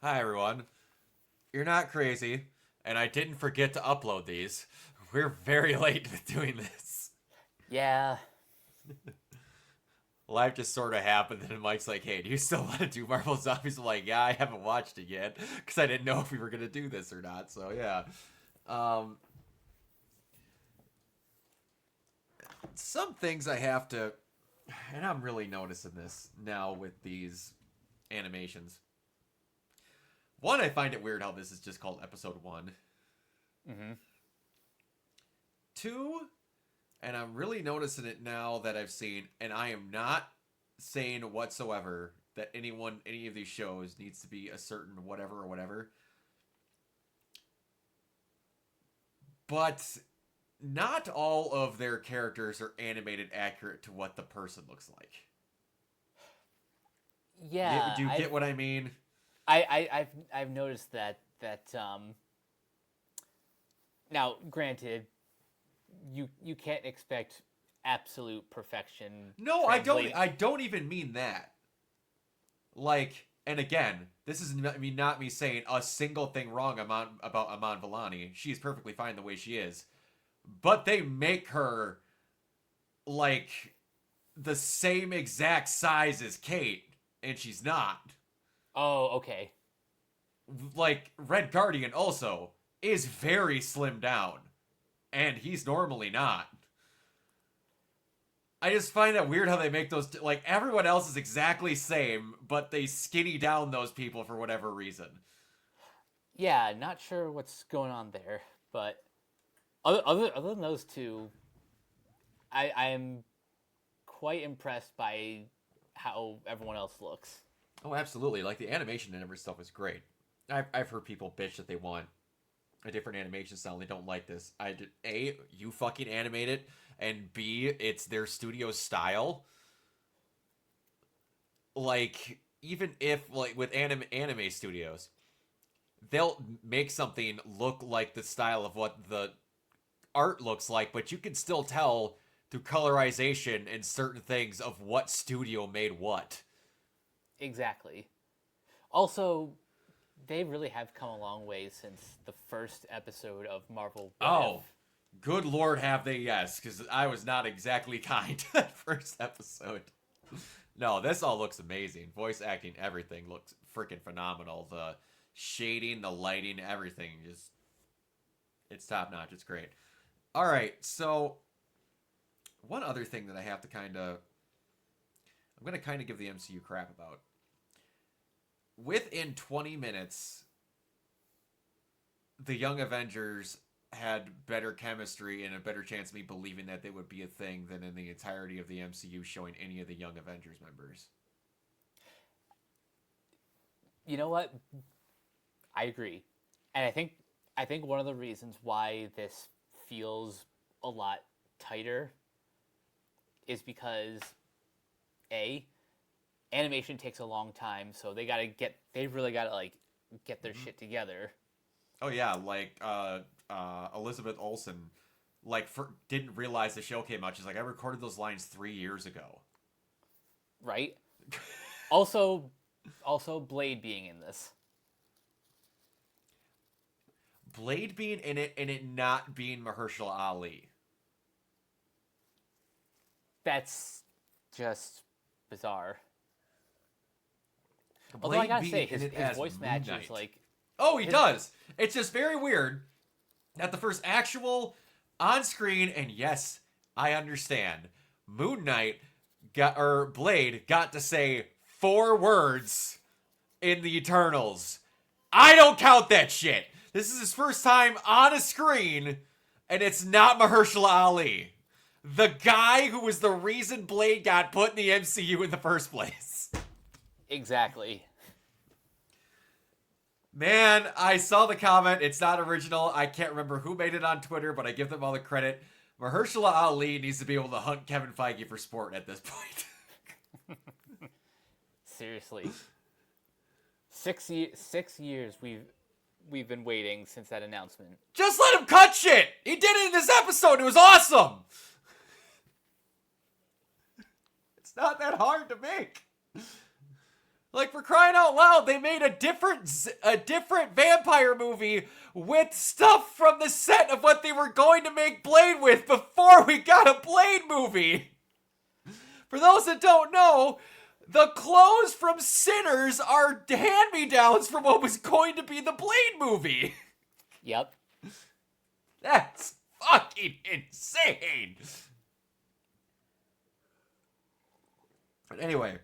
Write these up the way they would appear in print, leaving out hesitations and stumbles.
Hi, everyone. You're not crazy, and I didn't forget to upload these. We're very late with doing this. Yeah, Life just sort of happened, and Mike's like, hey, do you still want to do Marvel Zombies? I'm like, yeah, I haven't watched it yet, because I didn't know if we were going to do this or not, so yeah. Um, some things I have to, and I'm really noticing this now with these animations. One, I find it weird how this is just called episode one. hmm Two, and I'm really noticing it now that I've seen, and I am not saying whatsoever that any of these shows needs to be a certain whatever or whatever, but not all of their characters are animated accurate to what the person looks like. yeah. Do you get what I mean? I've noticed that. Now, granted, you can't expect absolute perfection. No, I don't. Translate. I don't even mean that. Like, and again, this is not me saying a single thing wrong about Amon Villani. She's perfectly fine the way she is, but they make her like the same exact size as Kate, and she's not. Oh, okay. Like Red Guardian also is very slim down, and he's normally not. I just find that weird how they make those like everyone else is exactly same, but they skinny down those people for whatever reason. Yeah, not sure what's going on there, but other than those two, I am quite impressed by how everyone else looks. Oh, absolutely! Like the animation and every stuff is great. I've heard people bitch that they want a different animation style and they don't like this. I did A, you fucking animate it, and B, it's their studio style. Like even if like with anime studios, they'll make something look like the style of what the art looks like, but you can still tell through colorization and certain things of what studio made what. Exactly. Also, they really have come a long way since the first episode of Marvel What If. Oh, good lord, have they? Yes, because I was not exactly kind to that first episode. No, this all looks amazing. Voice acting, everything looks freaking phenomenal. The shading, the lighting, everything just it's top notch. It's great. All right, so one other thing that I have to I'm going to kind of give the MCU crap about. Within 20 minutes, the Young Avengers had better chemistry and a better chance of me believing that they would be a thing than in the entirety of the MCU showing any of the Young Avengers members. You know what? I agree, and I think one of the reasons why this feels a lot tighter is because a animation takes a long time, so they really gotta like get their Mm-hmm. shit together, Oh yeah, like Elizabeth Olsen, didn't realize the show came out. She's like, I recorded those lines 3 years ago. right? Also, Blade being in this. Blade being in it and it not being Mahershala Ali. That's just bizarre. Although I Blade gotta being say, in it his as voice Moon matches Knight. like Oh, he his does. It's just very weird that the first actual on screen, and yes, I understand, Moon Knight Blade got to say 4 words in the Eternals. I don't count that shit. This is his first time on a screen, and it's not Mahershala Ali. The guy who was the reason Blade got put in the MCU in the first place. exactly. Man, I saw the comment. It's not original. I can't remember who made it on Twitter, but I give them all the credit. Mahershala Ali needs to be able to hunt Kevin Feige for sport at this point. Seriously, 6 years we've been waiting since that announcement. Just let him cut shit. He did it in this episode. It was awesome. It's not that hard to make. Like, for crying out loud, they made a different vampire movie with stuff from the set of what they were going to make Blade with before we got a Blade movie. For those that don't know, the clothes from Sinners are hand-me-downs from what was going to be the Blade movie. Yep. That's fucking insane. But anyway,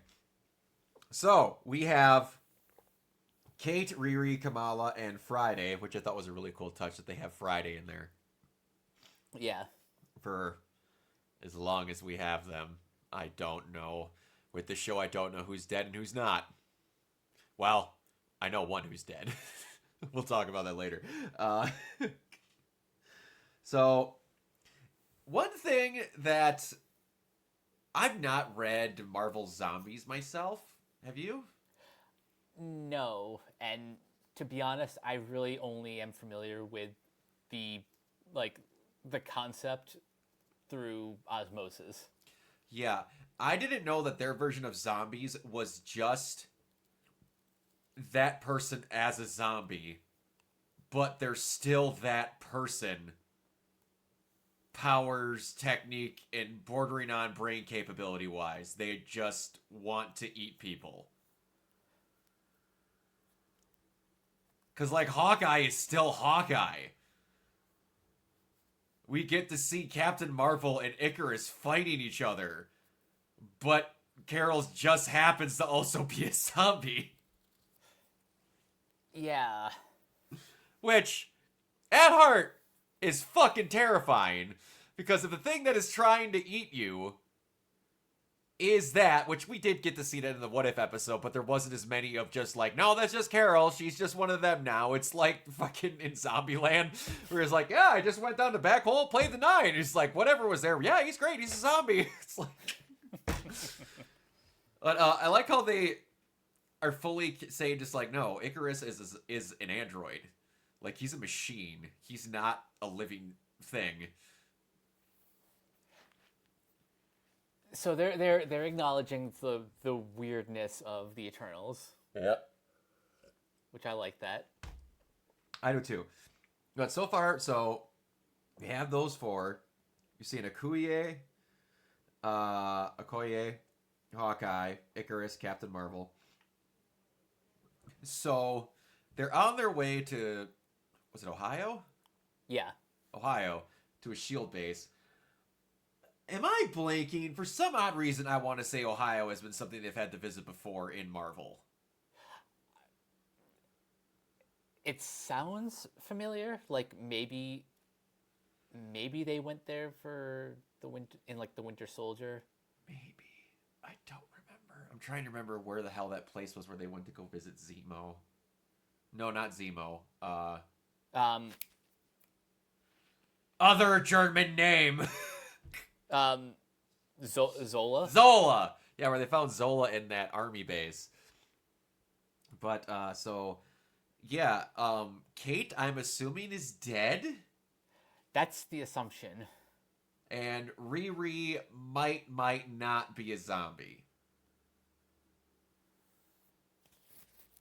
so we have Kate, Riri, Kamala, and Friday, which I thought was a really cool touch that they have Friday in there. Yeah. For as long as we have them. I don't know. With the show, I don't know who's dead and who's not. Well, I know one who's dead. We'll talk about that later. So, one thing that I've not read Marvel's Zombies myself. Have you? No, and to be honest, I really only am familiar with the the concept through osmosis. Yeah, I didn't know that their version of zombies was just that person as a zombie, but they're still that person. Powers, technique, and bordering on brain capability wise. They just want to eat people. Because, like, Hawkeye is still Hawkeye. We get to see Captain Marvel and Icarus fighting each other. But Carol just happens to also be a zombie. Yeah. Which, at heart, is fucking terrifying. Because if the thing that is trying to eat you is that, which we did get to see that in the What If episode, but there wasn't as many of just like, no, that's just Carol. She's just one of them now. It's like fucking in Zombieland, where it's like, yeah, I just went down the back hole, played the 9. It's like, whatever was there. Yeah, he's great. He's a zombie. It's like... But I like how they are fully saying just like, no, Icarus is an android. Like, he's a machine. He's not a living thing. So they're acknowledging the weirdness of the Eternals. Yep. Which I like that. I do too. But so far, so we have those 4. You're seeing Okoye, Hawkeye, Icarus, Captain Marvel. So they're on their way to, was it Ohio? Yeah. Ohio, to a SHIELD base. Am I blanking? For some odd reason, I want to say Ohio has been something they've had to visit before in Marvel. It sounds familiar. Like maybe they went there for the Winter Soldier. Maybe. I don't remember. I'm trying to remember where the hell that place was where they went to go visit Zemo. No, not Zemo. Other German name. Zola. Zola. Yeah, where they found Zola in that army base. But so yeah, Kate, I'm assuming, is dead. That's the assumption. And Riri might not be a zombie.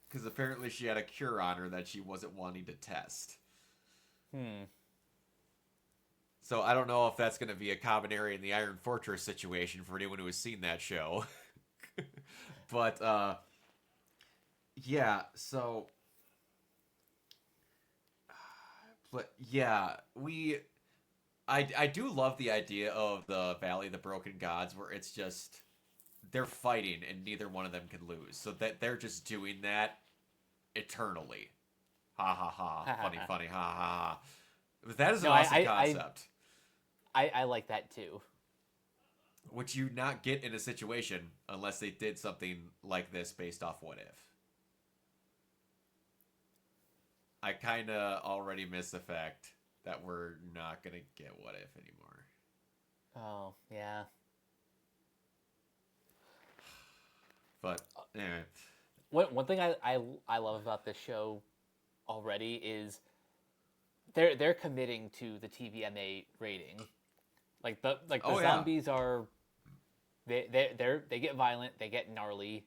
Because apparently she had a cure on her that she wasn't wanting to test. So I don't know if that's going to be a common area in the Iron Fortress situation for anyone who has seen that show. But, yeah, so... But, yeah, I do love the idea of the Valley of the Broken Gods, where it's just... They're fighting, and neither one of them can lose. So that they're just doing that eternally. Ha ha ha. Funny, funny, ha ha ha. But that is an awesome concept. I like that too. Which you not get in a situation unless they did something like this based off What If. I kind of already miss the fact that we're not going to get What If anymore. Oh, yeah. But, anyway. One thing I love about this show already is they're committing to the TVMA rating. Like the zombies are they get violent, they get gnarly.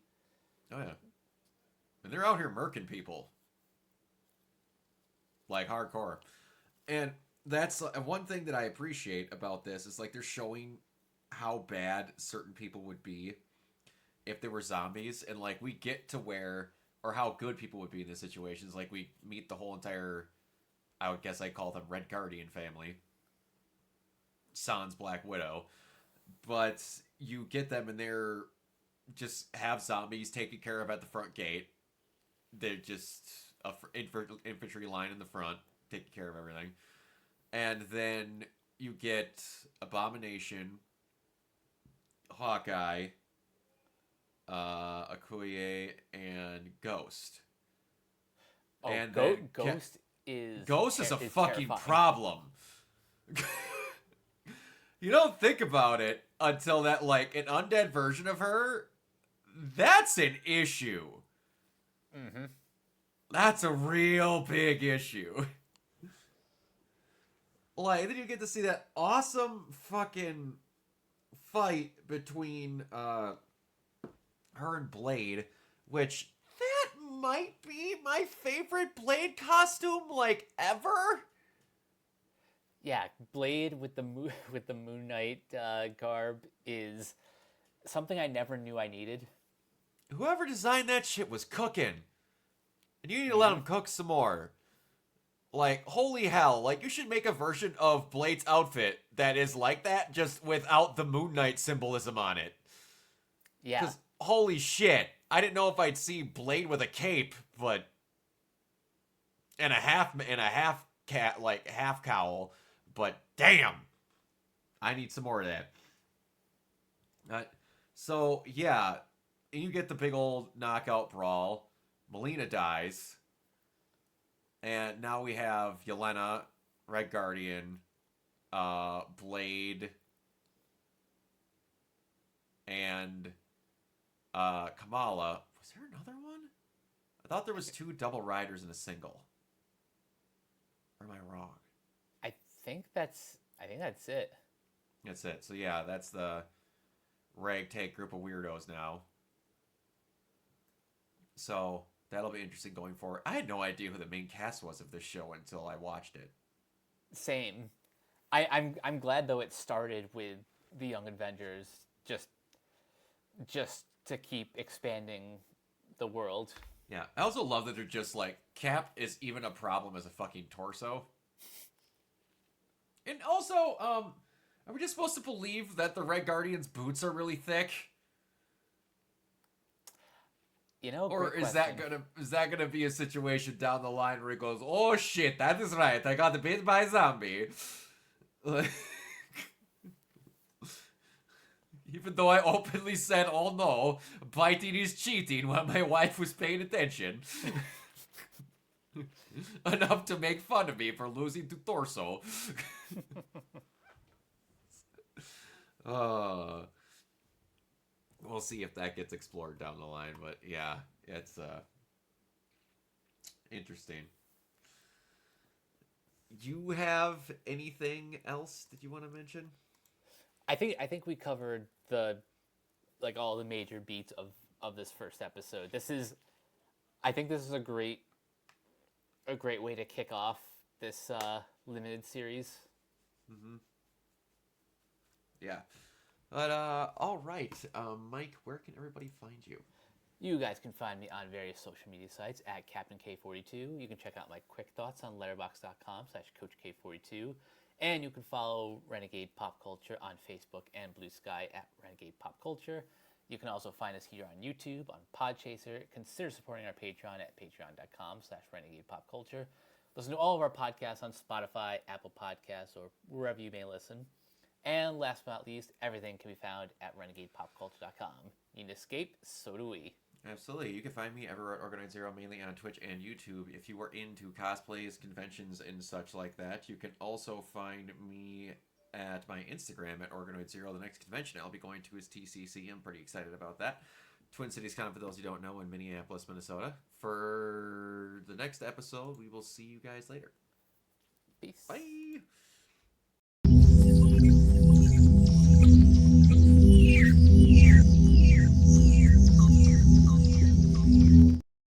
Oh yeah. And they're out here murking people. Like, hardcore. And that's one thing that I appreciate about this is, like, they're showing how bad certain people would be if they were zombies. And, like, we get to where, or how good people would be in these situations. Like, we meet the whole entire, I would guess I call them Red Guardian family. Sans Black Widow. But you get them and they're just have zombies taken care of at the front gate. They're just a infantry line in the front taking care of everything. And then you get Abomination, Hawkeye, Okoye, and Ghost. Oh, And then Ghost is a fucking terrifying. problem. You don't think about it until that, like, an undead version of her, that's an issue. Mm-hmm. That's a real big issue. Like, then you get to see that awesome fucking fight between her and Blade, which that might be my favorite Blade costume, like, ever. Yeah, Blade with the Moon Knight garb is something I never knew I needed. Whoever designed that shit was cooking. And you need to let him cook some more. Like, holy hell. Like, you should make a version of Blade's outfit that is like that, just without the Moon Knight symbolism on it. Yeah. Because, holy shit. I didn't know if I'd see Blade with a cape, but... And a half cowl. But, damn. I need some more of that. So, yeah. You get the big old knockout brawl. Melina dies. And now we have Yelena, Red Guardian, Blade, and Kamala. Was there another one? I thought there was 2 double riders and a single. Or am I wrong? I think that's it. That's it. So yeah, that's the ragtag group of weirdos now. So that'll be interesting going forward. I had no idea who the main cast was of this show until I watched it. Same. I'm glad though it started with the Young Avengers just to keep expanding the world. Yeah, I also love that they're just like, Cap is even a problem as a fucking torso. And also, are we just supposed to believe that the Red Guardian's boots are really thick? You know, or is that gonna be a situation down the line where he goes, oh shit, that is right, I got bit by a zombie. Even though I openly said, oh no, biting is cheating when my wife was paying attention. Enough to make fun of me for losing to torso. We'll see if that gets explored down the line, but yeah, it's interesting. You have anything else that you want to mention? I think we covered all the major beats of this first episode. I think this is a great way to kick off this limited series. Mm-hmm. Yeah. But, all right. Mike, where can everybody find you? You guys can find me on various social media sites at Captain K42. You can check out my quick thoughts on letterboxd.com/CoachK42. And you can follow Renegade Pop Culture on Facebook and Blue Sky at Renegade Pop Culture. You can also find us here on YouTube, on Podchaser. Consider supporting our Patreon at patreon.com/Renegade Pop Culture. Listen to all of our podcasts on Spotify, Apple Podcasts, or wherever you may listen. And last but not least, everything can be found at renegadepopculture.com. You need to escape, so do we. Absolutely. You can find me everywhere at Organized Zero, mainly on Twitch and YouTube. If you are into cosplays, conventions, and such like that, you can also find me at my Instagram at Organoid Zero. The next convention I'll be going to is TCC. I'm pretty excited about that. Twin Cities Con, for those who don't know, in Minneapolis, Minnesota. For the next episode, we will see you guys later. Peace. Bye.